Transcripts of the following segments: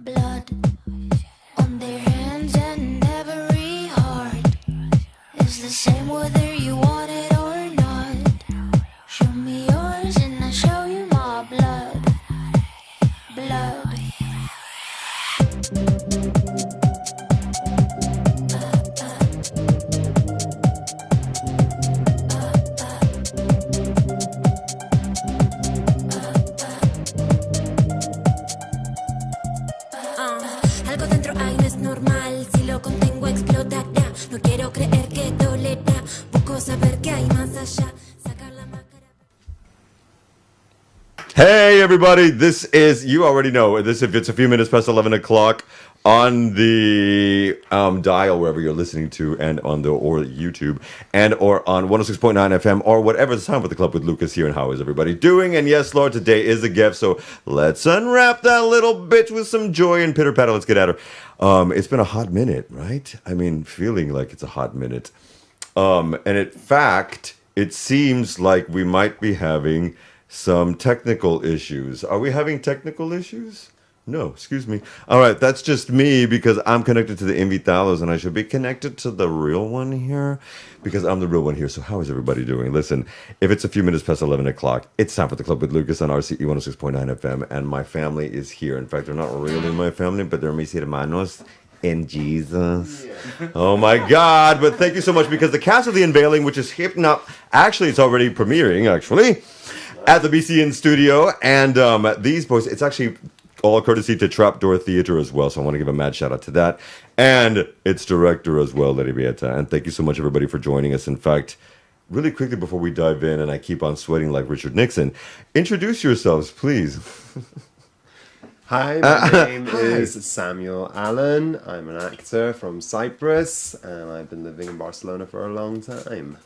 blood on their hands, and every heart is the same whether you want it or not. Show me yours and I'll show you my blood. Blood. Algo dentro hay no es normal, si lo contengo explotará. No quiero creer que dolerá, busco saber qué hay más allá. Sacar la máscara. Hey everybody, this is, you already know, this if it's a few minutes past 11 o'clock on the dial wherever you're listening to, and on the or YouTube, and or on 106.9 FM, or whatever the time with the club with Lucas here. And how is everybody doing? And yes, Lord, today is a gift, so let's unwrap that little bitch with some joy and pitter patter. Let's get at her. It's been a hot minute, right? I mean, feeling like it's a hot minute. And in fact, it seems like we might be having some technical issues. Are we having technical issues? No, excuse me. All right, that's just me because I'm connected to the Invitados and I should be connected to the real one here because I'm the real one here. So how is everybody doing? Listen, if it's a few minutes past 11 o'clock, it's time for the Club with Lucas on RCE 106.9 FM, and my family is here. In fact, they're not really my family, but they're mis hermanos in Jesus. Yeah. Oh my God. But thank you so much, because the cast of The Unveiling, which is actually it's already premiering, actually, at the BCN studio. And these boys, it's actually all courtesy to Trapdoor Theater as well. So I want to give a mad shout out to that. And its director as well, Lady Beata. And thank you so much, everybody, for joining us. In fact, really quickly before we dive in, and I keep on sweating like Richard Nixon, introduce yourselves, please. Hi, my name is Samuel Allen. I'm an actor from Cyprus, and I've been living in Barcelona for a long time.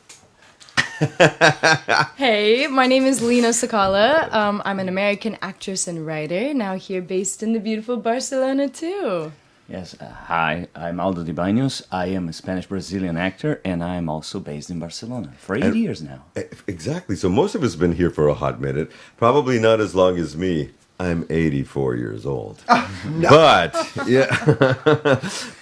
Hey, my name is Lina Sakala. I'm an American actress and writer, now here based in the beautiful Barcelona too. Yes, hi, I'm Aldo Di Baños. I am a Spanish-Brazilian actor, and I am also based in Barcelona for 8 years now. Exactly. So most of us have been here for a hot minute. Probably not as long as me. I'm 84 years old. No. But, yeah.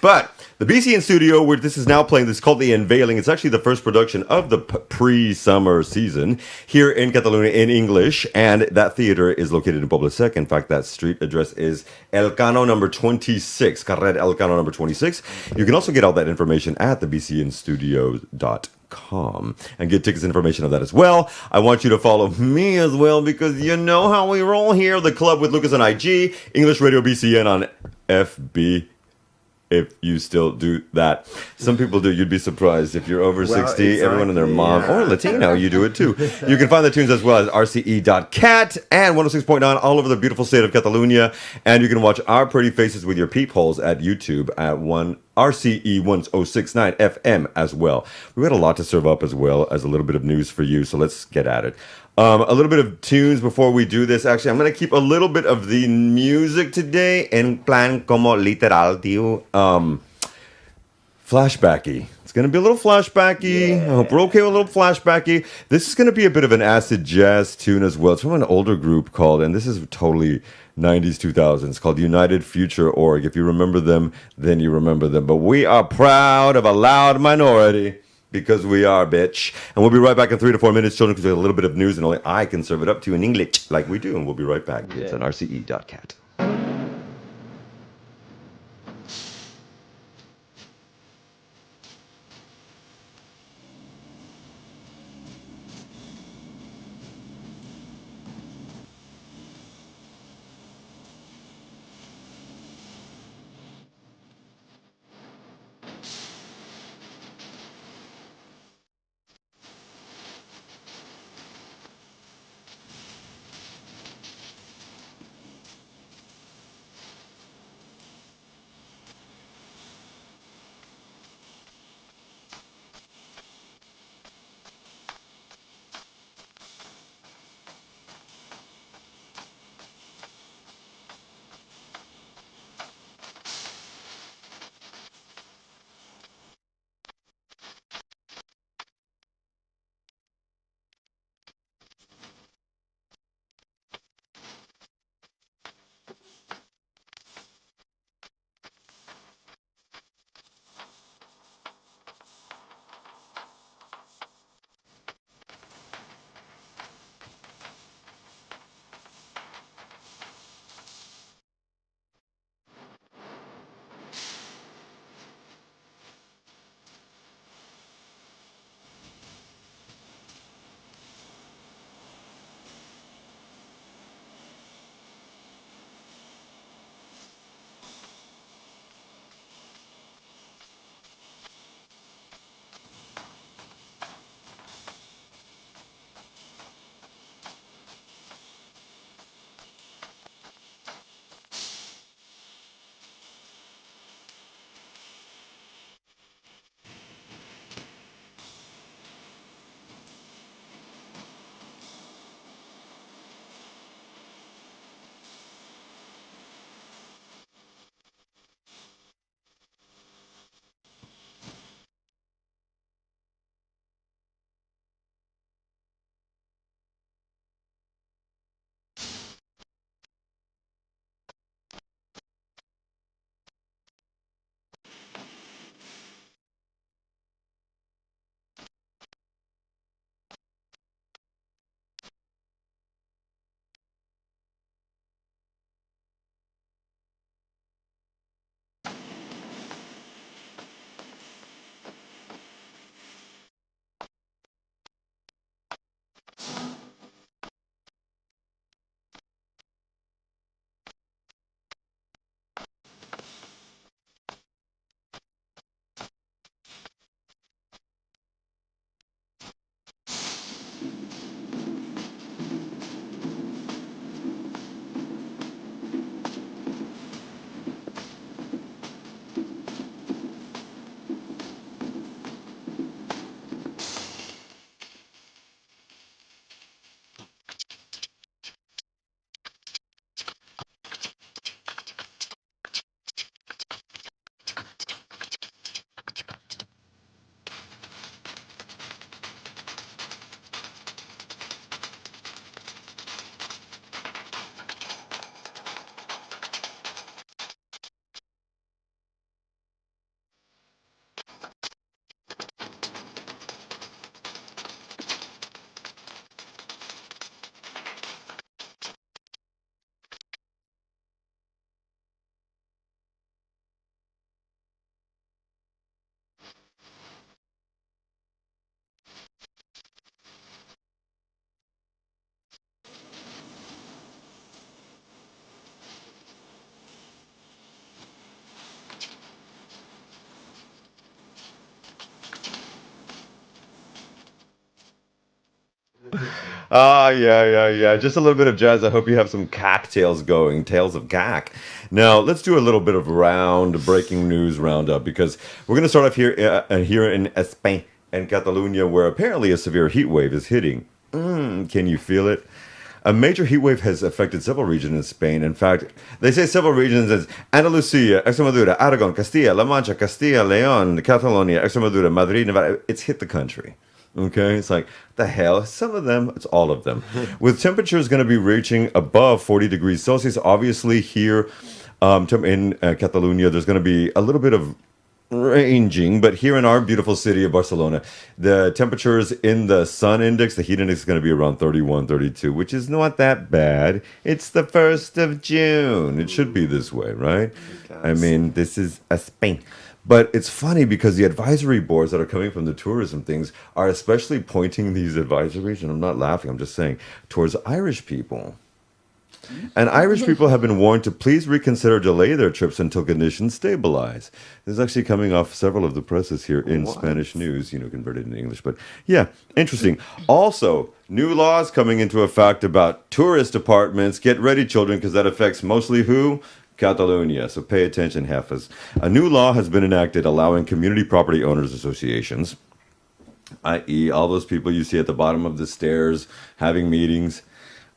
But the BCN studio, where this is now playing, this is called The Unveiling. It's actually the first production of the pre-summer season here in Catalonia in English. And that theater is located in Poble Sec. In fact, that street address is Elcano number 26. Carrer Elcano number 26. You can also get all that information at thebcnstudios.com. And get tickets information of that as well. I want you to follow me as well, because you know how we roll here. The Club with Lucas on IG, English Radio BCN on FB, if you still do that. Some people do. You'd be surprised. If you're over 60, exactly, everyone and their mom, or Latino, you do it too. You can find the tunes as well as rce.cat and 106.9 all over the beautiful state of Catalonia. And you can watch our pretty faces with your peepholes at YouTube at RCE 1069 FM as well. We've got a lot to serve up, as well as a little bit of news for you, so let's get at it. A little bit of tunes before we do this. Actually, I'm going to keep a little bit of the music today en plan como literal, tío. Flashbacky. It's going to be a little flashbacky. Yeah. I hope we're okay with a little flashbacky. This is going to be a bit of an acid jazz tune as well. It's from an older group called, and this is totally 90s, 2000s, called United Future Org. If you remember them, then you remember them. But we are proud of a loud minority, because we are, bitch. And we'll be right back in 3 to 4 minutes, children, because we have a little bit of news, and only I can serve it up to you in English like we do. And we'll be right back. Yeah. It's on rce.cat. Yeah. Just a little bit of jazz. I hope you have some cocktails going. Tales of Cack. Now, let's do a little bit of breaking news roundup because we're going to start off here in Spain and Catalonia, where apparently a severe heat wave is hitting. Can you feel it? A major heat wave has affected several regions in Spain. In fact, they say several regions as Andalusia, Extremadura, Aragon, Castilla, La Mancha, Castilla, León, Catalonia, Extremadura, Madrid, Nevada. It's hit the country. Okay, it's like, the hell? Some of them, it's all of them. With temperatures going to be reaching above 40 degrees Celsius, obviously here in Catalonia, there's going to be a little bit of ranging, but here in our beautiful city of Barcelona, the temperatures in the sun index, the heat index is going to be around 31, 32, which is not that bad. It's the 1st of June. It should be this way, right? I mean, this is a Spain. But it's funny because the advisory boards that are coming from the tourism things are especially pointing these advisories, and I'm not laughing, I'm just saying, towards Irish people. And Irish people have been warned to please reconsider delay their trips until conditions stabilize. This is actually coming off several of the presses here in Spanish news, converted into English. But yeah, interesting. Also, new laws coming into effect about tourist apartments. Get ready, children, because that affects mostly who? Catalonia. So pay attention, heifers. A new law has been enacted allowing community property owners associations, i.e. all those people you see at the bottom of the stairs having meetings,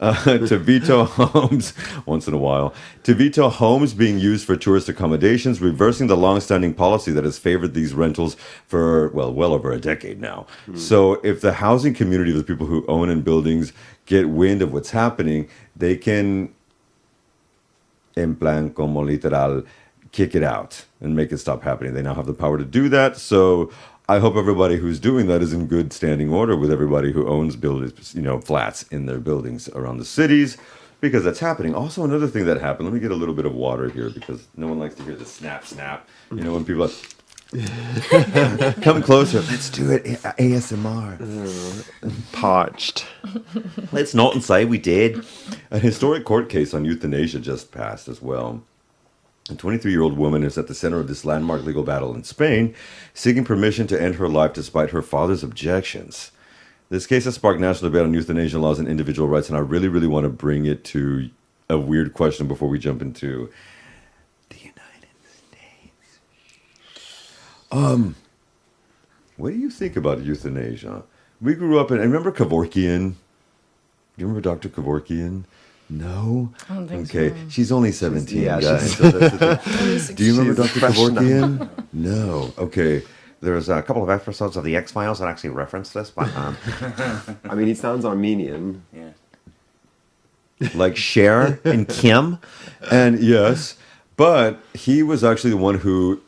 to veto homes once in a while, to veto homes being used for tourist accommodations, reversing the long-standing policy that has favored these rentals for, well over a decade now. So if the housing community, the people who own in buildings, get wind of what's happening, they can, en plan como literal, kick it out and make it stop happening. They now have the power to do that. So I hope everybody who's doing that is in good standing order with everybody who owns buildings, flats in their buildings around the cities, because that's happening. Also, another thing that happened, let me get a little bit of water here because no one likes to hear the snap, snap. When people are, come closer, let's do it, ASMR. Parched. Let's not and say we did. A historic court case on euthanasia just passed as well. A 23-year-old woman is at the center of this landmark legal battle in Spain, seeking permission to end her life despite her father's objections. This case has sparked national debate on euthanasia laws and individual rights, and I really, really want to bring it to a weird question before we jump into the United States. What do you think about euthanasia? We grew up in, and remember Kevorkian? You remember Dr. Kevorkian? No? I don't think okay. so. She's only 17, Yeah, guys. So that's the thing. Do you remember She's Dr. fresh Kevorkian? No. Okay. There's a couple of episodes of the X-Files that actually reference this, but I mean, he sounds Armenian. Yeah. like Cher and Kim. And yes, but he was actually the one who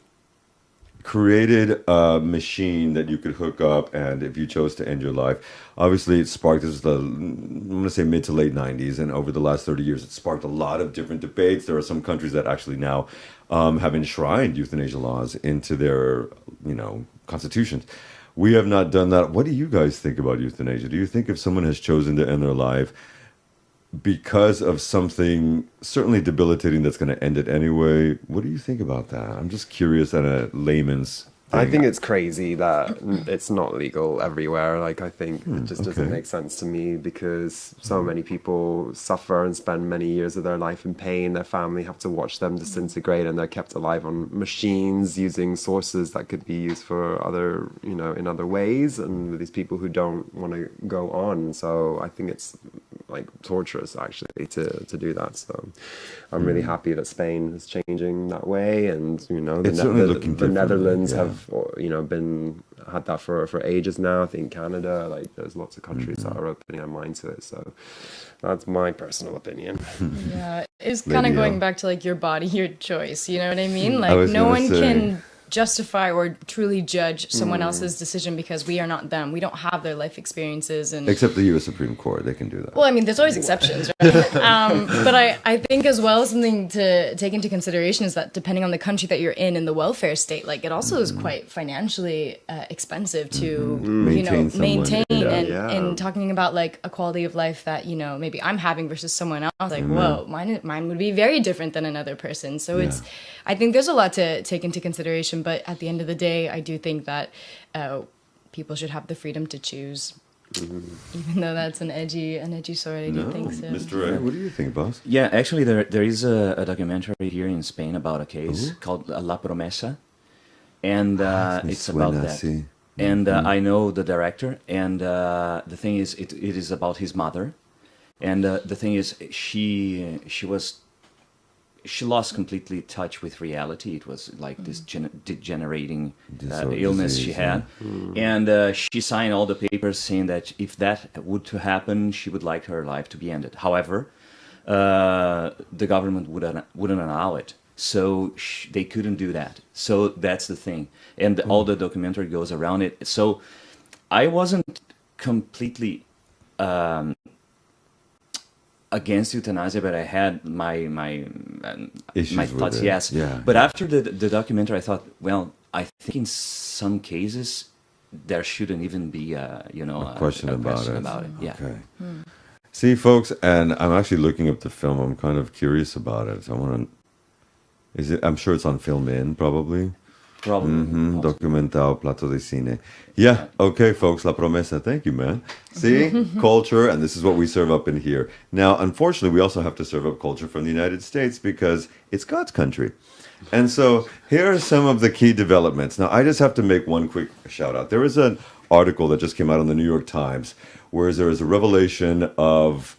created a machine that you could hook up, and if you chose to end your life, obviously it sparked, this was the, I'm going to say mid to late 90s, and over the last 30 years it sparked a lot of different debates. There are some countries that actually now have enshrined euthanasia laws into their, constitutions. We have not done that. What do you guys think about euthanasia? Do you think if someone has chosen to end their life because of something certainly debilitating that's going to end it anyway, what do you think about that? I'm just curious at a layman's thing. I think it's crazy that it's not legal everywhere. Like, I think it just doesn't okay. make sense to me, because so many people suffer and spend many years of their life in pain. Their family have to watch them disintegrate, and they're kept alive on machines using sources that could be used for other, in other ways. And these people who don't want to go on. So I think it's like torturous actually to do that. So I'm really happy that Spain is changing that way, and It's certainly looking the different, Netherlands yeah. have had that for ages now. I think Canada, like, there's lots of countries that are opening their mind to it. So that's my personal opinion. Yeah, it's kind of Lydia. going back to like your body, your choice. You know what I mean? I Like was no gonna one say. can justify or truly judge someone else's decision, because we are not them. We don't have their life experiences, and Except the U.S. Supreme Court, they can do that. well, I mean, there's always exceptions, right? But I think as well, something to take into consideration is that depending on the country that you're in the welfare state, like, it also is quite financially expensive to, Maintain someone. maintain. Yeah. And talking about like a quality of life that, maybe I'm having versus someone else, like, whoa, mine would be very different than another person. So I think there's a lot to take into consideration. But at the end of the day, I do think that people should have the freedom to choose. Even though that's an edgy sword, I do think so. Mr. A, what do you think, boss? Yeah, actually, there is a documentary here in Spain about a case called La Promesa, and it's about that. And I know the director, and the thing is, it is about his mother, and the thing is, she lost completely touch with reality. It was like this degenerating illness she had, and she signed all the papers saying that if that would to happen, she would like her life to be ended. However, the government wouldn't allow it, so they couldn't do that. So that's the thing, and all the documentary goes around it. So I wasn't completely against euthanasia, but I had my Issues with thoughts. it. Yes, Yeah. But after the documentary, I thought, well, I think in some cases there shouldn't even be a question about it. Yeah. Okay. See, folks, and I'm actually looking up the film. I'm kind of curious about it. So I want to. Is it? I'm sure it's on Film In, probably. Probably. Documental Plato de Cine. Yeah, okay, folks, La Promesa. Thank you, man. See? Culture, and this is what we serve up in here. Now, unfortunately, we also have to serve up culture from the United States because it's God's country. And so here are some of the key developments. Now, I just have to make one quick shout out. There is an article that just came out on the New York Times where there is a revelation of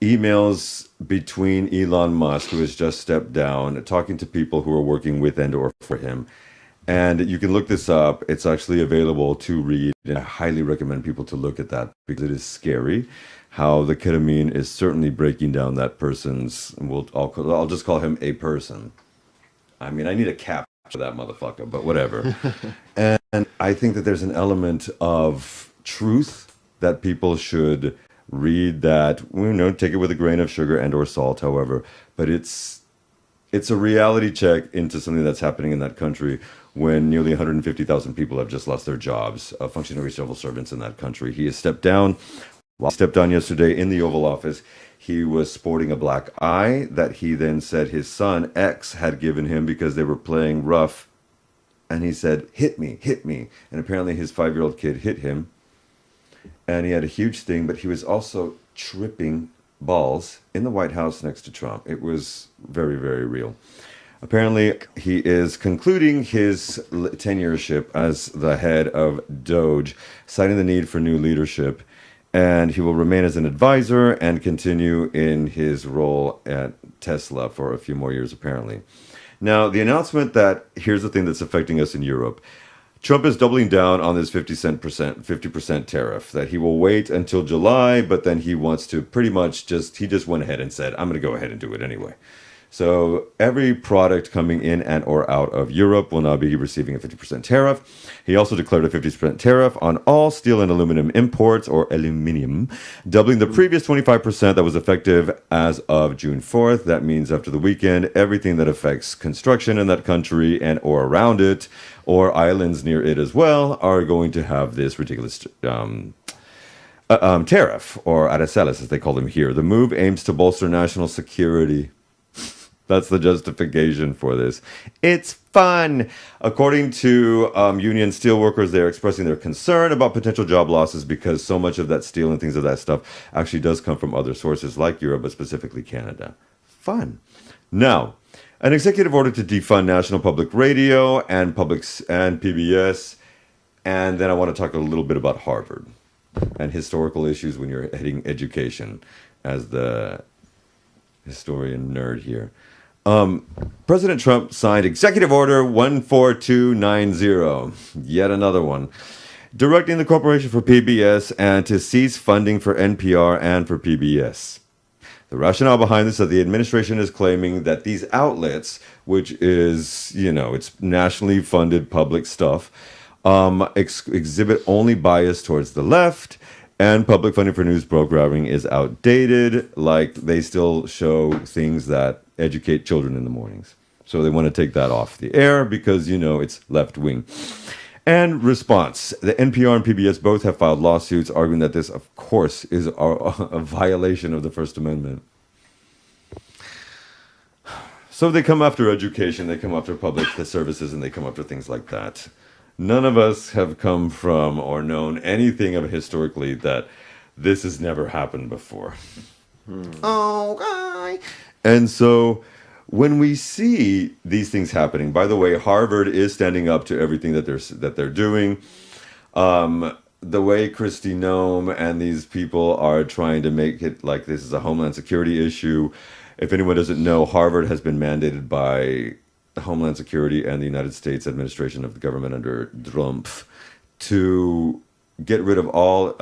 emails between Elon Musk, who has just stepped down, talking to people who are working with and or for him. And you can look this up. It's actually available to read. And I highly recommend people to look at that because it is scary how the ketamine is certainly breaking down that person's, I'll just call him a person. I mean, I need a cap for that motherfucker, but whatever. And I think that there's an element of truth that people should read that, take it with a grain of sugar and or salt, however. But it's a reality check into something that's happening in that country when nearly 150,000 people have just lost their jobs, functionary civil servants in that country. He has stepped down. While he stepped down yesterday in the Oval Office, he was sporting a black eye that he then said his son, X, had given him because they were playing rough. And he said, hit me. And apparently his 5-year-old kid hit him. And he had a huge sting, but he was also tripping balls in the White House next to Trump. It was very, very real. Apparently, he is concluding his tenureship as the head of Doge, citing the need for new leadership. And he will remain as an advisor and continue in his role at Tesla for a few more years, apparently. Now, the announcement that here's the thing that's affecting us in Europe. Trump is doubling down on this 50% tariff, that he will wait until July, but then he wants to pretty much he just went ahead and said, I'm going to go ahead and do it anyway. So every product coming in and or out of Europe will now be receiving a 50% tariff. He also declared a 50% tariff on all steel and aluminum imports, or aluminium, doubling the previous 25% that was effective as of June 4th. That means after the weekend, everything that affects construction in that country and or around it, or islands near it as well, are going to have this ridiculous tariff, or aranceles as they call them here. The move aims to bolster national security. That's the justification for this. It's fun. According to union steelworkers, they're expressing their concern about potential job losses because so much of that steel and things of that stuff actually does come from other sources like Europe, but specifically Canada. Fun. Now, an executive order to defund National Public Radio and PBS. And then I want to talk a little bit about Harvard and historical issues when you're heading education as the historian nerd here. President Trump signed Executive Order 14290, yet another one, directing the corporation for PBS and to cease funding for NPR and for PBS. The rationale behind this is that the administration is claiming that these outlets, which is, it's nationally funded public stuff, exhibit only bias towards the left, and public funding for news programming is outdated. Like, they still show things that educate children in the mornings. So they want to take that off the air because, it's left wing. And response. The NPR and PBS both have filed lawsuits arguing that this, of course, is a violation of the First Amendment. So they come after education, they come after public services, and they come after things like that. none of us have come from or known anything of historically that this has never happened before. Okay. And so when we see these things happening, by the way, Harvard is standing up to everything that they're doing. The way Kristi Noem and these people are trying to make it like this is a Homeland Security issue. If anyone doesn't know, Harvard has been mandated by the Homeland Security and the United States administration of the government under Trump to get rid of all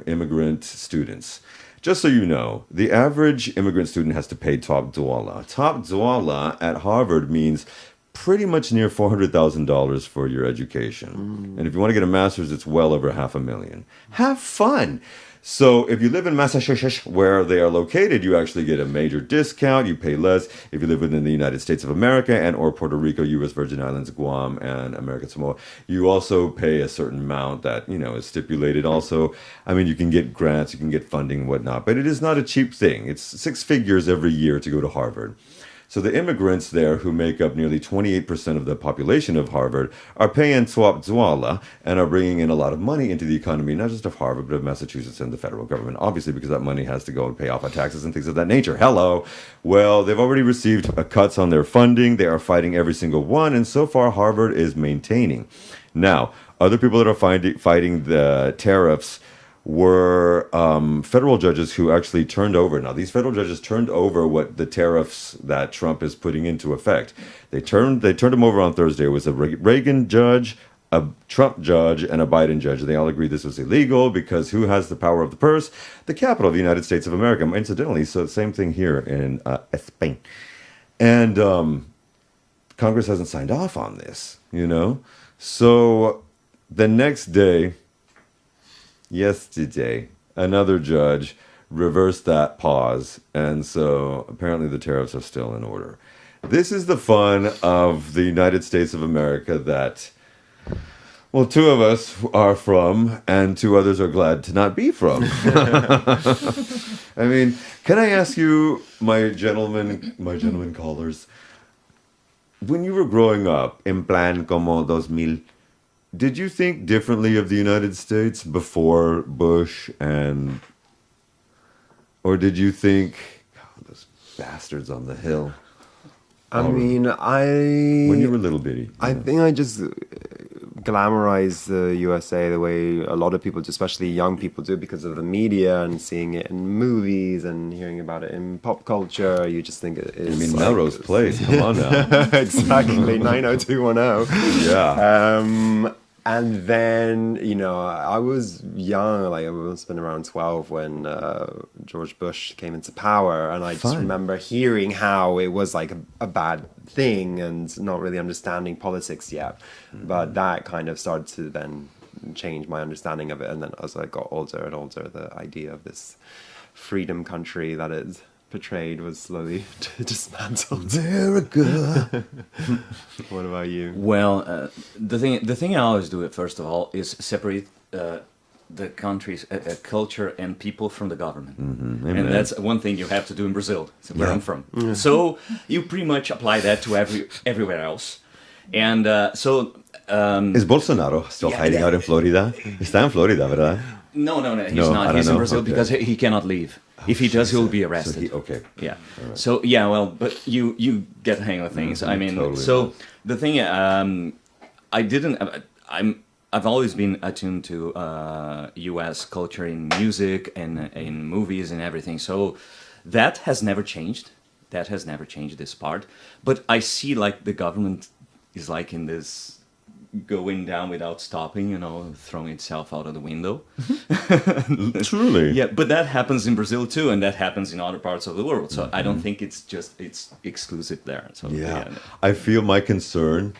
immigrant students. Just so you know, the average immigrant student has to pay top dollar. Top dollar at Harvard means pretty much near $400,000 for your education. And if you want to get a master's, it's well over $500,000. Have fun. So if you live in Massachusetts, where they are located, you actually get a major discount. You pay less if you live within the United States of America and or Puerto Rico, U.S. Virgin Islands, Guam, and American Samoa. You also pay a certain amount that, is stipulated also. I mean, you can get grants, you can get funding, whatnot, but it is not a cheap thing. It's 6 figures every year to go to Harvard. So the immigrants there, who make up nearly 28% of the population of Harvard, are paying top dollar and are bringing in a lot of money into the economy, not just of Harvard, but of Massachusetts and the federal government, obviously, because that money has to go and pay off on taxes and things of that nature. Hello. Well, they've already received cuts on their funding. They are fighting every single one, and so far Harvard is maintaining. Now, other people that are fighting the tariffs were federal judges who actually turned over. Now, these federal judges turned over what the tariffs that Trump is putting into effect. They turned them over on Thursday. It was a Reagan judge, a Trump judge, and a Biden judge. They all agreed this was illegal because who has the power of the purse? The capital of the United States of America. Incidentally, so same thing here in Spain. And Congress hasn't signed off on this, So the next day, yesterday, another judge reversed that pause, and so apparently the tariffs are still in order. This is the fun of the United States of America that, well, 2 of us are from, and 2 others are glad to not be from. I mean, can I ask you, my gentlemen callers, when you were growing up, en plan como 2000, did you think differently of the United States before Bush or did you think, those bastards on the Hill? When you were little bitty. I think I just glamorize the USA the way a lot of people, especially young people, do because of the media and seeing it in movies and hearing about it in pop culture. You just think it is. Melrose Place. Come on now. Exactly, 90210. Yeah. And then, I was young, I must have been around 12 when George Bush came into power. And I just remember hearing how it was like a bad thing and not really understanding politics yet. But that kind of started to then change my understanding of it. And then as I got older and older, the idea of this freedom country that it portrayed was slowly dismantled. America. What about you? Well, the thing I always do, first of all, is separate the country's culture and people from the government. And that's one thing you have to do in Brazil, where I'm from. So you pretty much apply that to everywhere else. And is Bolsonaro still hiding out in Florida? Está en Florida, ¿verdad? No, he's not. He's in Brazil because he cannot leave. If he does, he'll be arrested. Okay. Yeah. Right. So but you get the hang of things. I mean, totally. The thing, I've always been attuned to U.S. culture in music and in movies and everything. So that has never changed. That has never changed this part. But I see like the government is like in this going down without stopping, throwing itself out of the window. Truly. Yeah, but that happens in Brazil too, and that happens in other parts of the world. So I don't think it's exclusive there. So yeah. I feel my concern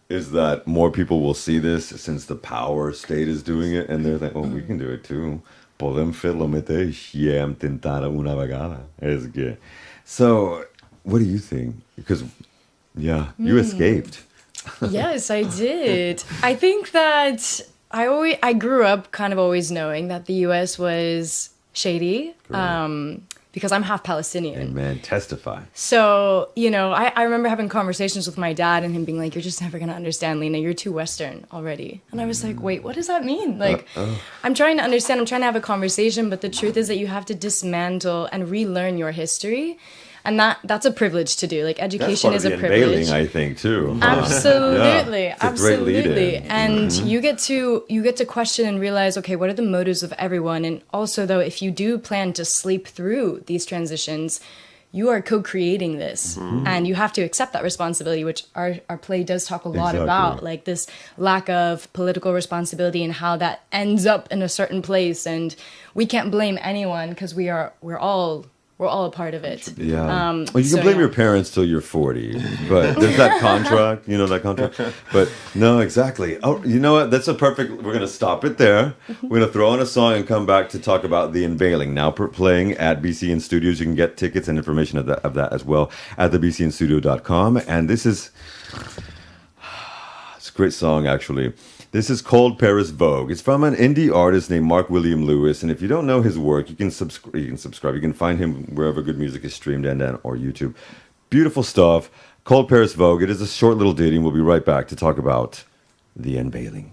is that more people will see this since the power state is doing it, and they're like, oh, we can do it too. Podem fer-lo mateix i hem tentat una vegada. És que... So, what do you think? Because, you escaped. Yes, I did. I think that I grew up kind of always knowing that the U.S. was shady. because I'm half Palestinian. Amen. Testify. So, I remember having conversations with my dad and him being like, you're just never going to understand, Lena. You're too Western already. And I was like, wait, what does that mean? Like, I'm trying to understand. I'm trying to have a conversation. But the truth is that you have to dismantle and relearn your history. And that's a privilege to do. Like, education is a privilege. Unveiling, I think, too. Absolutely, Yeah. It's a great absolutely. lead-in. And you get to question and realize, okay, what are the motives of everyone? And also, though, if you do plan to sleep through these transitions, you are co-creating this, and you have to accept that responsibility, which our play does talk a lot about, like this lack of political responsibility and how that ends up in a certain place, and we can't blame anyone because we're all a part of it. Yeah. Well, you can blame your parents till you're 40, but there's that contract, that contract. But no, exactly. Oh, you know what? That's a perfect. We're gonna stop it there. We're gonna throw in a song and come back to talk about The Unveiling. Now playing at BCN Studios. You can get tickets and information of that as well at thebcnstudio.com. And this is it's a great song actually. This is Cold Paris Vogue. It's from an indie artist named Mark William Lewis. And if you don't know his work, you can subscribe. You can find him wherever good music is streamed and or YouTube. Beautiful stuff. Cold Paris Vogue. It is a short little ditty. And we'll be right back to talk about The Unveiling.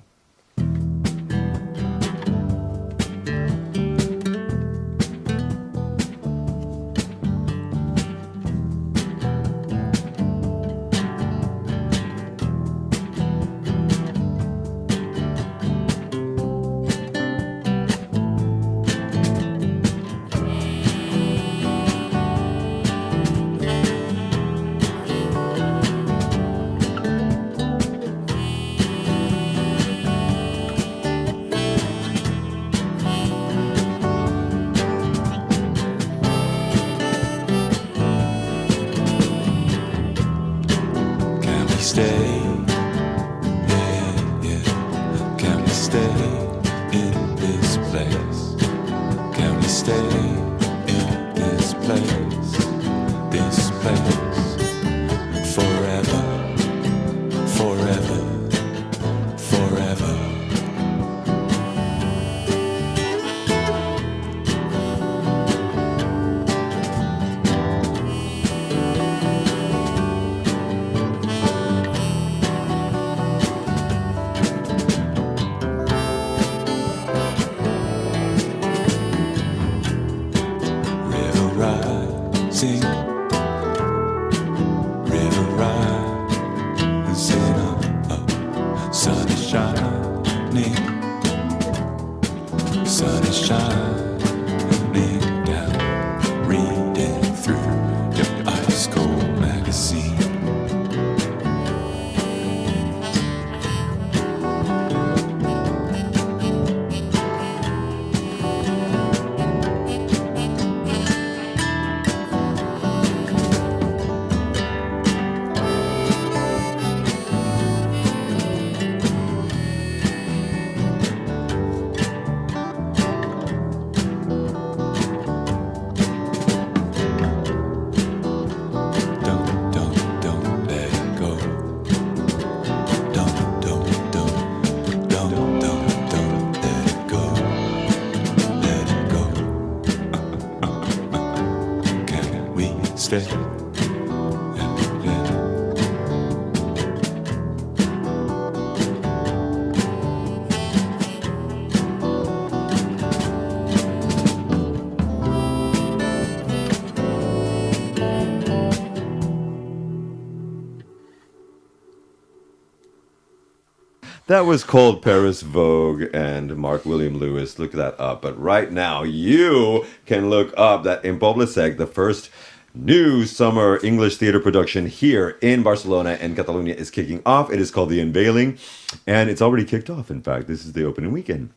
That was Cold Paris Vogue and Mark William Lewis. Look that up. But right now, you can look up that In Poblesec, the first new summer English theater production here in Barcelona and Catalonia is kicking off. It is called The Unveiling, and it's already kicked off, in fact. This is the opening weekend.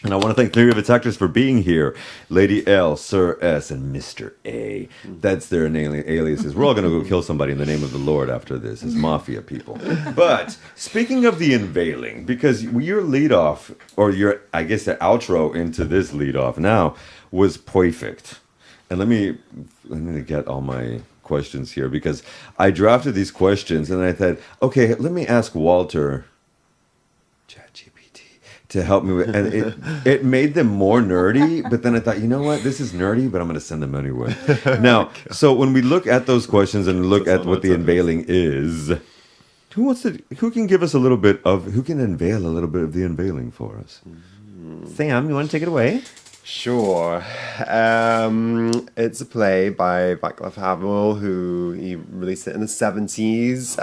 And I want to thank three of its actors for being here. Lady L, Sir S, and Mr. A. That's their aliases. We're all going to go kill somebody in the name of the Lord after this as mafia people. But speaking of The Unveiling, because your lead off, or your, I guess the outro into this lead off now, was perfect. And let me get all my questions here, because I drafted these questions and I thought, okay, let me ask Walter, ChatGPT, to help me with, and it made them more nerdy. But then I thought, you know what, this is nerdy, but I'm going to send them anyway. Now, so when we look at those questions and look at what the unveiling is, who can give us a little bit of, who can unveil a little bit of the unveiling for us? Sam, you want to take it away? Sure. It's a play by Václav Havel, who he released it in the 70s.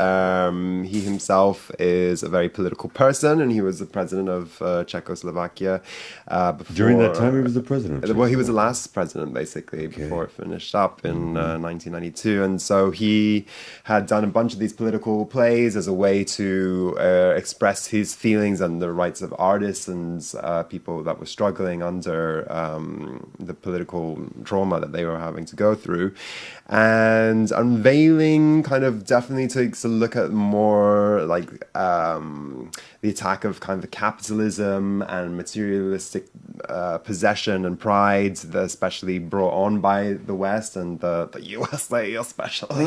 He himself is a very political person, and he was the president of Czechoslovakia. During that time, he was the president. Well, he was the last president, basically, before it finished up in 1992. And so he had done a bunch of these political plays as a way to express his feelings and the rights of artists and people that were struggling under the political trauma that they were having to go through. And Unveiling kind of definitely takes a look at more like the attack of kind of capitalism and materialistic possession and pride, especially brought on by the West and the USA especially.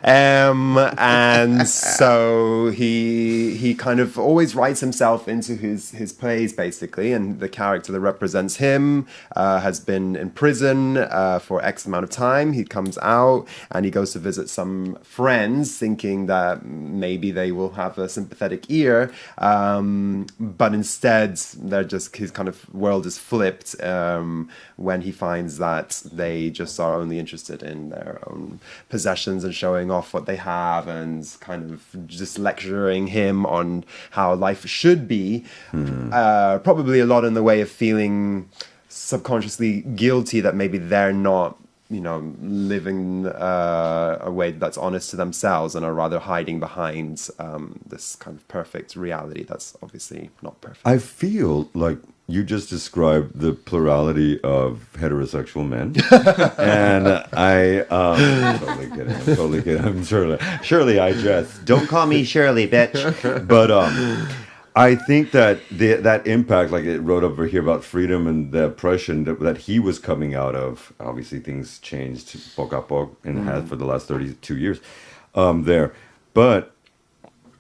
And so he kind of always writes himself into his plays, basically, and the character that represents him has been in prison for X amount of time. He comes out and he goes to visit some friends thinking that maybe they will have a sympathetic ear, but instead his kind of world is flipped when he finds that they just are only interested in their own possessions and showing off what they have and kind of just lecturing him on how life should be. Probably a lot in the way of feeling subconsciously guilty that maybe they're not, living a way that's honest to themselves and are rather hiding behind this kind of perfect reality that's obviously not perfect. I feel like you just described the plurality of heterosexual men, and I'm totally kidding. I'm Shirley, I just Don't call me Shirley, bitch. but I think that that impact, like it wrote over here about freedom and the oppression that he was coming out of. Obviously, things changed poco a poco and has for the last 32 years there. But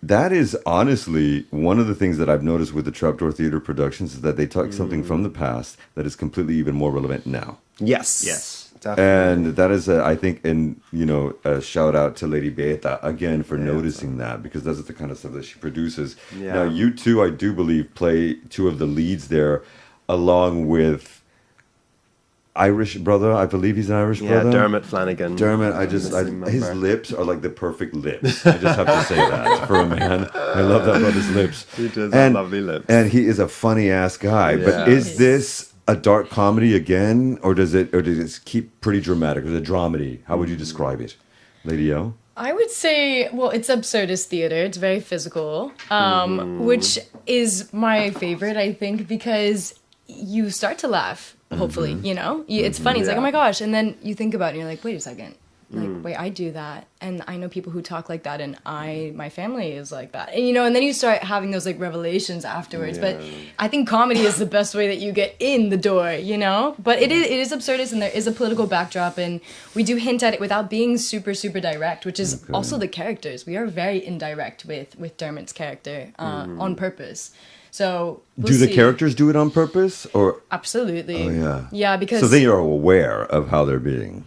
that is honestly one of the things that I've noticed with the Trapdoor Theater productions is that they take something from the past that is completely even more relevant now. Yes. Definitely. And that is, I think, a shout out to Lady Beta again for noticing that, because that's the kind of stuff that she produces. Yeah. Now, you two, I do believe, play two of the leads there, along with Irish brother. I believe he's an Irish brother. Dermot Flanagan. Dermot, his lips are like the perfect lips. I just have to say that for a man. I love that brother's lips. He does have lovely lips. And he is a funny ass guy. But is this a dark comedy again, or does it keep pretty dramatic? Or is it dramedy? How would you describe it, Lady O? I would say, well, it's absurdist theater. It's very physical, which is my favorite, I think, because you start to laugh, hopefully, It's funny. It's like, oh my gosh. And then you think about it and you're like, wait a second. Like, wait, I do that. And I know people who talk like that, and my family is like that. And, and then you start having those, like, revelations afterwards. But I think comedy is the best way that you get in the door, But it is absurdist, and there is a political backdrop, and we do hint at it without being super, super direct, which is also the characters. We are very indirect with Dermot's character on purpose. So do the characters do it on purpose, or absolutely? Oh yeah, yeah, because so they are aware of how they're being.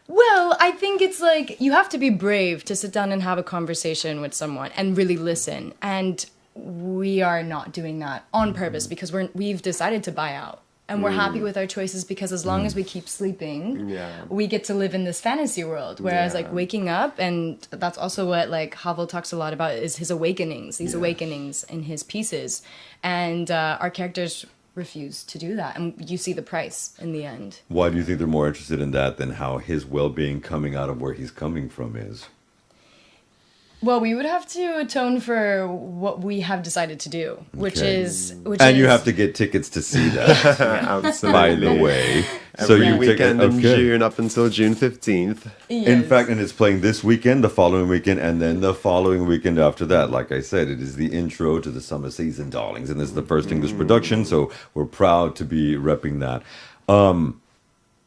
Well, I think it's like you have to be brave to sit down and have a conversation with someone and really listen. And we are not doing that on purpose because we've decided to buy out. And we're happy with our choices because as long as we keep sleeping, we get to live in this fantasy world. Whereas like waking up, and that's also what like Havel talks a lot about, is his awakenings, these awakenings in his pieces. And our characters refuse to do that, and you see the price in the end. Why do you think they're more interested in that than how his well-being coming out of where he's coming from is? Well, we would have to atone for what we have decided to do, which is you have to get tickets to see that. Absolutely. By the way, Every weekend in June up until June 15th. Yes. In fact, and it's playing this weekend, the following weekend, and then the following weekend after that. Like I said, it is the intro to the summer season, darlings, and this is the first English production, so we're proud to be repping that.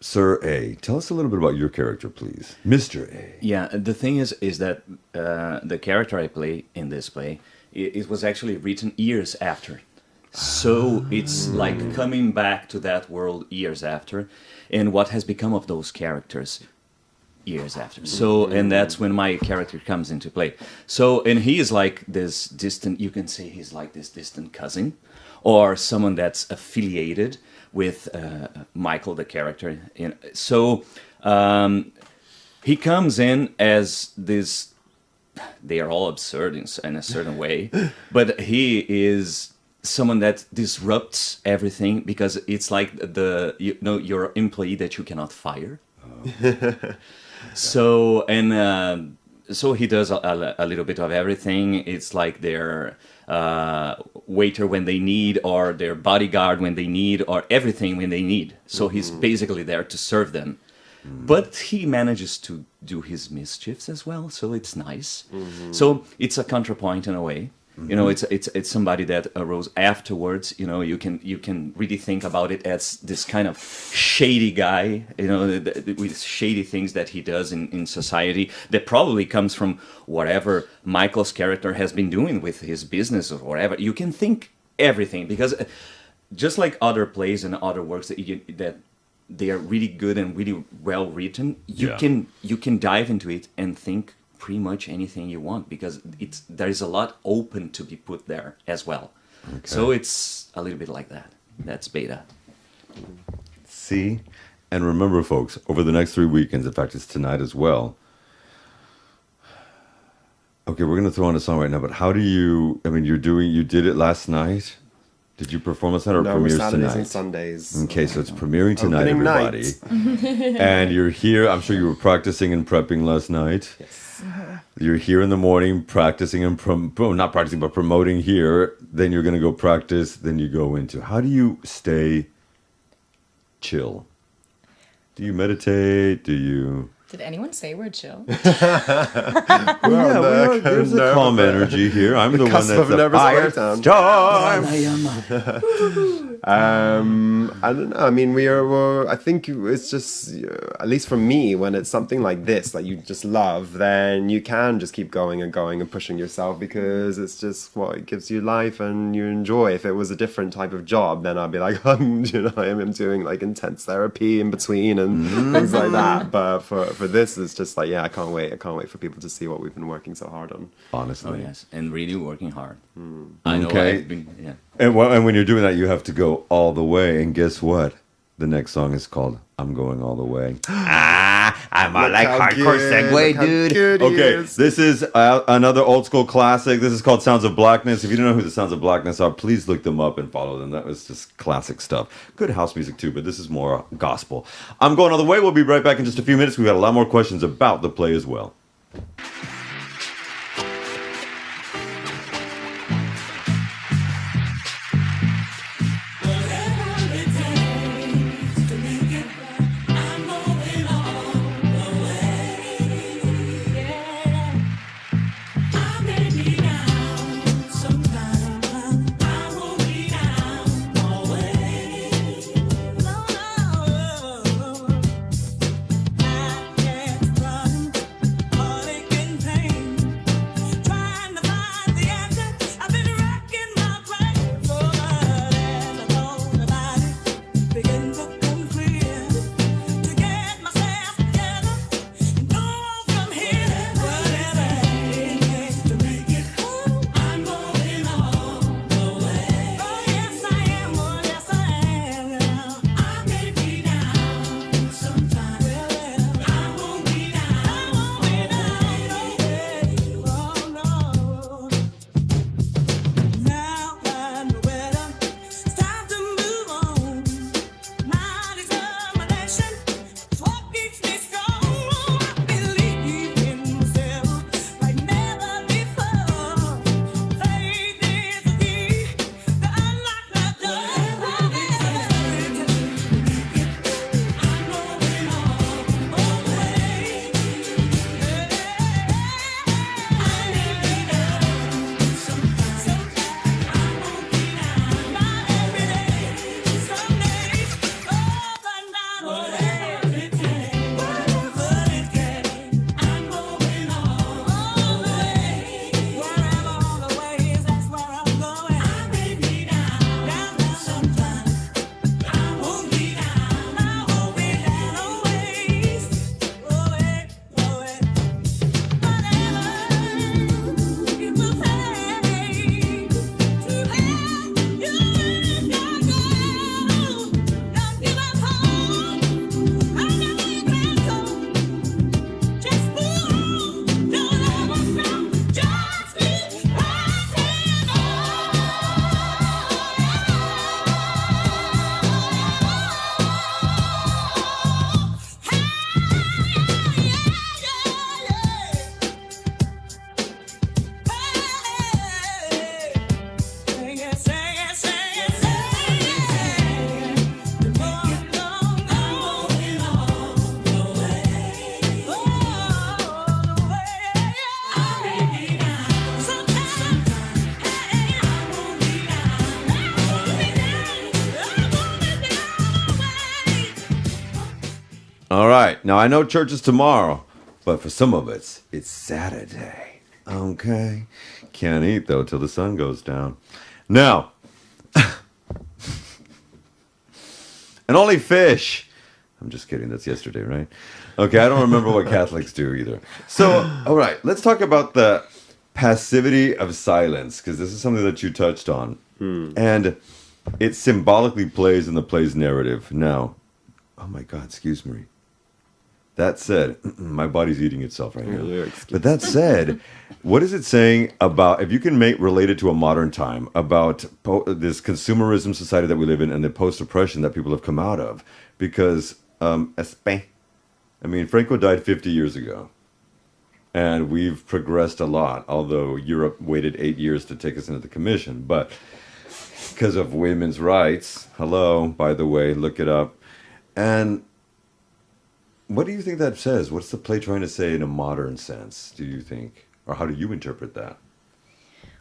Sir A, tell us a little bit about your character, please. Mr. A. Yeah, the thing is that the character I play in this play, it was actually written years after. So it's like coming back to that world years after, and what has become of those characters years after. So, and that's when my character comes into play. So, and he is like this distant, you can say he's like this distant cousin, or someone that's affiliated with Michael, the character. So, he comes in as this, they are all absurd in a certain way, but he is someone that disrupts everything because it's like your employee that you cannot fire. So so he does a little bit of everything. It's like their waiter when they need, or their bodyguard when they need, or everything when they need. So he's basically there to serve them. But he manages to do his mischiefs as well, so it's nice. So it's a counterpoint in a way. You know, it's somebody that arose afterwards. You know, you can really think about it as this kind of shady guy. You know, with shady things that he does in society that probably comes from whatever Michael's character has been doing with his business or whatever. You can think everything because just like other plays and other works that they are really good and really well written, you can dive into it and think pretty much anything you want because there is a lot open to be put there as well. Okay. So it's a little bit like that. That's Beta. See? And remember, folks, over the next 3 weekends, in fact, it's tonight as well. Okay, we're going to throw on a song right now, but how do you, I mean, you did it last night? Did you perform last night or premieres Saturdays tonight? and Sundays. Okay, so it's premiering tonight, Opening everybody. night. And you're here. I'm sure you were practicing and prepping last night. Yes. You're here in the morning practicing and not practicing, but promoting here. Then you're going to go practice. Then you go into. How do you stay chill? Do you meditate? Do you? Did anyone say we're chill? There's a calm energy here. I'm the one cusp that's of a nervous fire breakdown. storm. I don't know. I mean, we're I think it's just, at least for me, when it's something like this that you just love, then you can just keep going and going and pushing yourself because it's just what it gives you life and you enjoy. If it was a different type of job, then I'd be like, I'm doing like intense therapy in between and things like that. But for this, it's just like, I can't wait. I can't wait for people to see what we've been working so hard on. Honestly. Oh yes, and really working hard. I know. Okay. I've been, yeah. And when you're doing that, you have to go all the way. And guess what? The next song is called "I'm Going All the Way." I'm a like hardcore segue, dude. Okay, this is another old school classic. This is called Sounds of Blackness. If you don't know who the Sounds of Blackness are, please look them up and follow them. That was just classic stuff. Good house music too, but this is more gospel. I'm Going All the Way. We'll be right back in just a few minutes. We've got a lot more questions about the play as well. I can't run, all it can All right. Now, I know church is tomorrow, but for some of us, it's Saturday. Okay. Can't eat, though, till the sun goes down. Now, and only fish. I'm just kidding. That's yesterday, right? Okay, I don't remember what Catholics do either. So, all right, let's talk about the passivity of silence, because this is something that you touched on. And it symbolically plays in the play's narrative. Now, oh my God, excuse me. That said, my body's eating itself right now. But that said, what is it saying about, if you can relate it to a modern time, about this consumerism society that we live in and the post-oppression that people have come out of? Because, I mean, Franco died 50 years ago. And we've progressed a lot, although Europe waited 8 years to take us into the commission. But because of women's rights, hello, by the way, look it up. And what do you think that says? What's the play trying to say in a modern sense, do you think? Or how do you interpret that?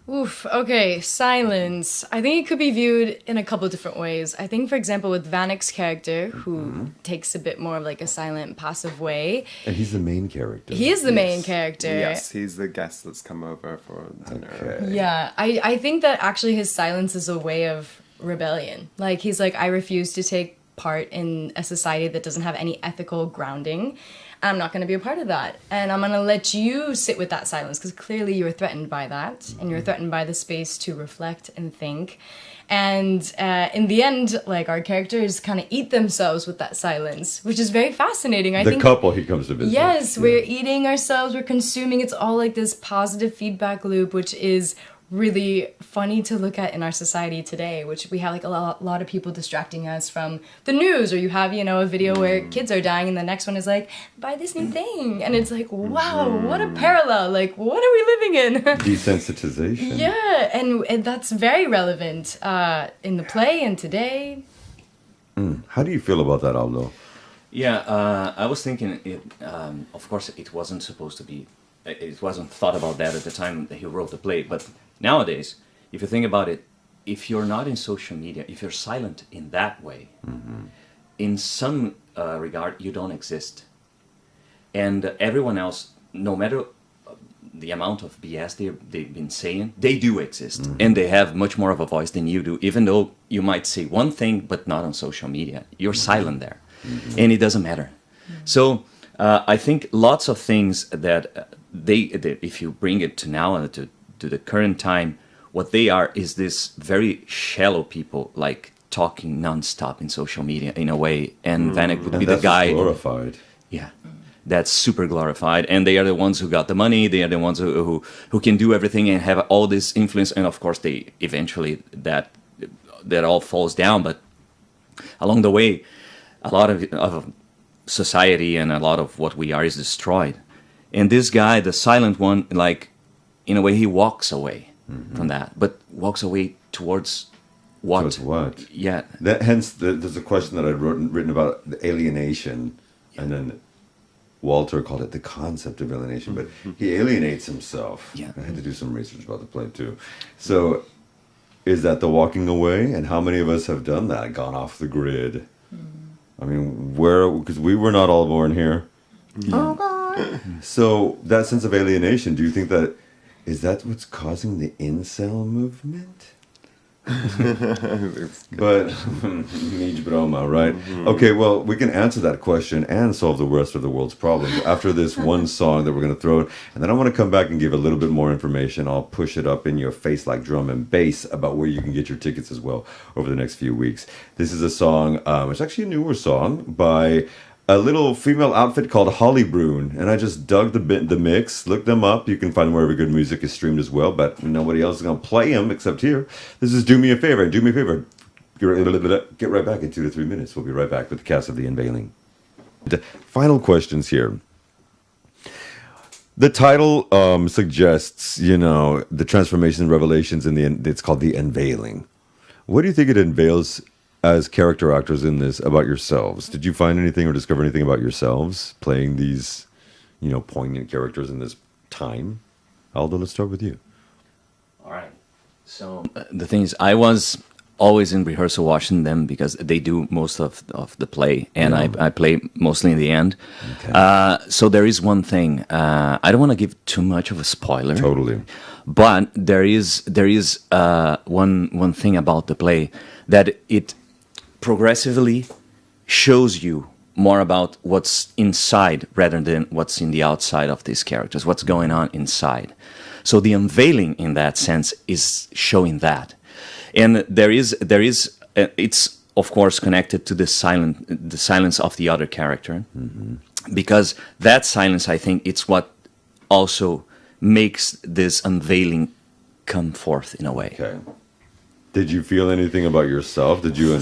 Oof, okay, silence. I think it could be viewed in a couple of different ways. I think, for example, with Vanek's character, who takes a bit more of like a silent, passive way. And he's the main character. He is the main character. Yes, he's the guest that's come over for dinner. Okay. Yeah, I think that actually his silence is a way of rebellion. Like, he's like, I refuse to take part in a society that doesn't have any ethical grounding. I'm not going to be a part of that. And I'm going to let you sit with that silence, because clearly you're threatened by that, and you're threatened by the space to reflect and think. And in the end, like, our characters kind of eat themselves with that silence, which is very fascinating. I think couple he comes to visit. Yes, we're eating ourselves, we're consuming. It's all like this positive feedback loop, which is really funny to look at in our society today, which we have like a lot of people distracting us from the news, or you have, you know, a video where kids are dying and the next one is like, buy this new thing. And it's like, wow, what a parallel. Like, what are we living in? Desensitization. Yeah, and that's very relevant in the play and today. How do you feel about that, Aldo? Yeah, I was thinking, of course, it wasn't supposed to be, it wasn't thought about that at the time that he wrote the play, but nowadays, if you think about it, if you're not in social media, if you're silent in that way, in some regard, you don't exist. And everyone else, no matter the amount of BS they've been saying, they do exist. And they have much more of a voice than you do, even though you might say one thing, but not on social media. You're silent there. And it doesn't matter. So I think lots of things that if you bring it to now, to the current time, what they are is this very shallow people, like talking nonstop in social media in a way. And Vanek would be the guy. Glorified. Yeah. That's super glorified, and they are the ones who got the money. They are the ones who can do everything and have all this influence. And of course, they eventually that all falls down. But along the way, a lot of society and a lot of what we are is destroyed. And this guy, the silent one, like in a way, he walks away from that, but walks away towards what? Towards what? Yeah. Hence, there's a question that I'd written about the alienation, and then Walter called it the concept of alienation, but he alienates himself. Yeah. I had to do some research about the play too. So, is that the walking away? And how many of us have done that, gone off the grid? I mean, because we were not all born here. Oh, God. So, that sense of alienation, do you think is that what's causing the incel movement? But Mij broma, right? Okay, well, we can answer that question and solve the rest of the world's problems after this one song that we're going to throw. And then I want to come back and give a little bit more information. I'll push it up in your face like drum and bass about where you can get your tickets as well over the next few weeks. This is a song, it's actually a newer song by a little female outfit called Hollybrune, and I just dug the mix. Look them up. You can find them wherever good music is streamed as well, but nobody else is going to play them except here. This is Do Me a Favor. Do me a favor. Get right back in 2 to 3 minutes. We'll be right back with the cast of The Unveiling. The final questions here. The title suggests, the transformation and revelations it's called The Unveiling. What do you think it unveils as character actors in this about yourselves? Did you find anything or discover anything about yourselves playing these, poignant characters in this time? Aldo, let's start with you. All right. So the thing is, I was always in rehearsal watching them because they do most of the play, and I play mostly in the end. So there is one thing. I don't want to give too much of a spoiler. Totally. But there is one thing about the play that it progressively shows you more about what's inside rather than what's in the outside of these characters, what's going on inside. So the unveiling in that sense is showing that. And there is it's of course connected to the silence of the other character, because that silence, I think, it's what also makes this unveiling come forth in a way. Okay. Did you feel anything about yourself? Did you?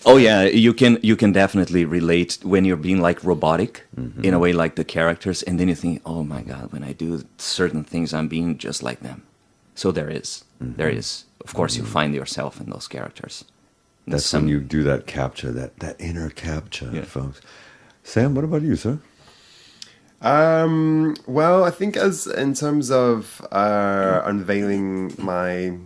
Oh yeah, you can definitely relate when you're being like robotic in a way, like the characters, and then you think, oh my God, when I do certain things, I'm being just like them. So there is, of course, you find yourself in those characters. That's when you do that capture, that inner capture, folks. Sam, what about you, sir? Well, I think in terms of unveiling my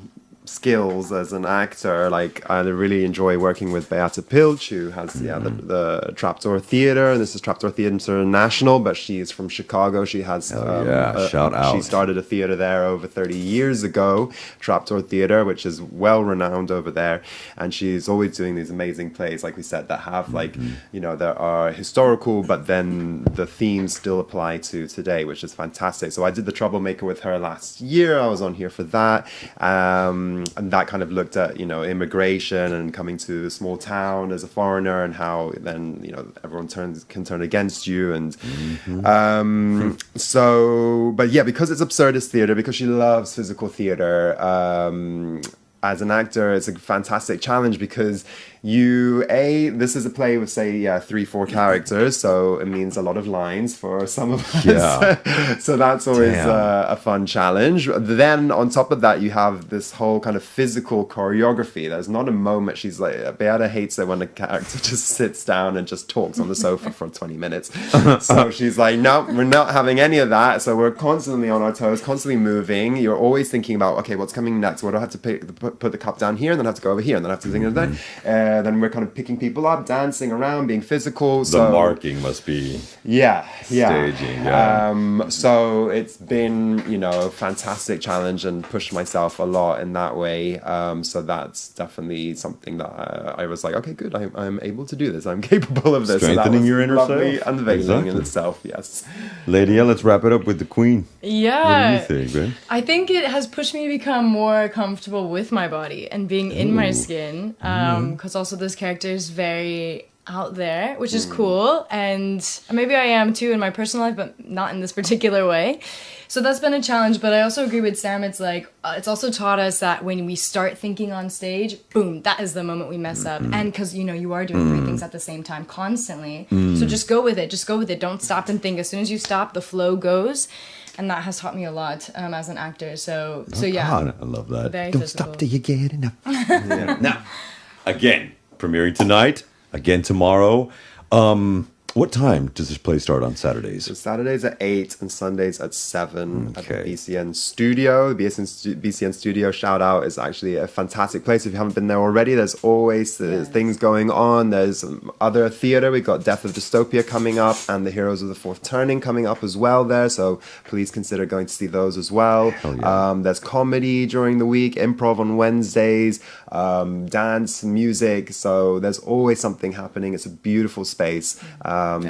skills as an actor, like I really enjoy working with Beata Pilch, who has the Trapdoor Theatre, and this is Trapdoor Theatre International, but she is from Chicago. She has shout out. She started a theatre there over 30 years ago, Trapdoor Theatre, which is well renowned over there, and she's always doing these amazing plays, like we said, that have like that are historical, but then the themes still apply to today, which is fantastic. So I did The Troublemaker with her last year. I was on here for that. And that kind of looked at, immigration and coming to a small town as a foreigner, and how then, everyone can turn against you. And but yeah, because it's absurdist theater, because she loves physical theater, as an actor, it's a fantastic challenge, because this is a play with, say, 3-4 characters, so it means a lot of lines for some of us. Yeah. So that's always a fun challenge. Then on top of that, you have this whole kind of physical choreography. There's not a moment. She's like, Beata hates it when a character just sits down and just talks on the sofa for 20 minutes. So she's like, no, we're not having any of that. So we're constantly on our toes, constantly moving. You're always thinking about, okay, what's coming next? What do I have to put the cup down here, and then I have to go over here, and then I have to think of that. Then we're kind of picking people up, dancing around, being physical. The marking must be staging. So it's been, a fantastic challenge, and pushed myself a lot in that way. So that's definitely something that I was like, okay, good, I'm able to do this. I'm capable of this. Strengthening your inner self. Unveiling in itself, yes. Lady, let's wrap it up with the Queen. Yeah. What do you think, man? I think it has pushed me to become more comfortable with my body and being in my skin. Because also this character is very out there, which is cool. And maybe I am too in my personal life, but not in this particular way. So that's been a challenge. But I also agree with Sam. It's like, it's also taught us that when we start thinking on stage, boom, that is the moment we mess up. And because, you are doing 3 things at the same time constantly. So just go with it. Just go with it. Don't stop and think. As soon as you stop, the flow goes. And that has taught me a lot as an actor. So yeah. I love that. Very Don't physical. stop till you get enough. Now, again, premiering tonight, again tomorrow. What time does this play start on Saturdays? So Saturdays at 8 and Sundays at 7 at the Okay. BCN Studio. The BCN Studio, shout out, is actually a fantastic place. If you haven't been there already, there's always things going on. There's other theater. We've got Death of Dystopia coming up, and The Heroes of the Fourth Turning coming up as well there. So please consider going to see those as well. There's comedy during the week, improv on Wednesdays, dance, music. So there's always something happening. It's a beautiful space.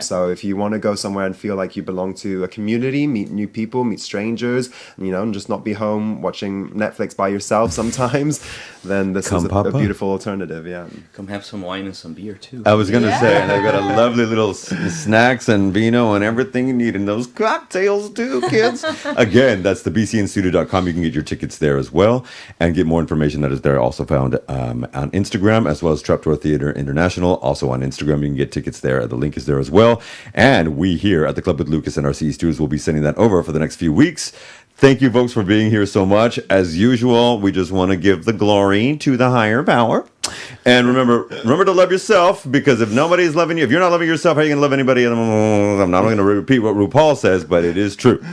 So if you want to go somewhere and feel like you belong to a community, meet new people, meet strangers, and just not be home watching Netflix by yourself sometimes, then this is a beautiful alternative. Yeah. Come have some wine and some beer too. I was going to say, they've got a lovely little snacks and vino and everything you need in those cocktails too, kids. Again, that's the bcnstudio.com. You can get your tickets there as well, and get more information that is there also found on Instagram, as well as Trapdoor Theatre International. Also on Instagram, you can get tickets there. The link is there as well. And we here at the Club with Lucas and RCE Studios will be sending that over for the next few weeks. Thank you, folks, for being here so much. As usual, we just want to give the glory to the higher power. And remember to love yourself, because if nobody's loving you, if you're not loving yourself, how are you going to love anybody? I'm not going to repeat what RuPaul says, but it is true.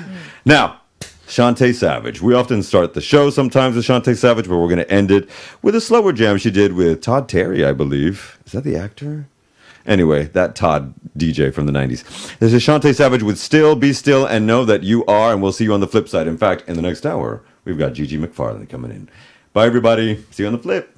Now, Shantae Savage. We often start the show sometimes with Shantae Savage, but we're going to end it with a slower jam she did with Todd Terry, I believe. Is that the actor? Anyway, that Todd DJ from the 90s. This is Shantae Savage with Still, Be Still, and Know That You Are, and we'll see you on the flip side. In fact, in the next hour, we've got Gigi McFarlane coming in. Bye, everybody. See you on the flip.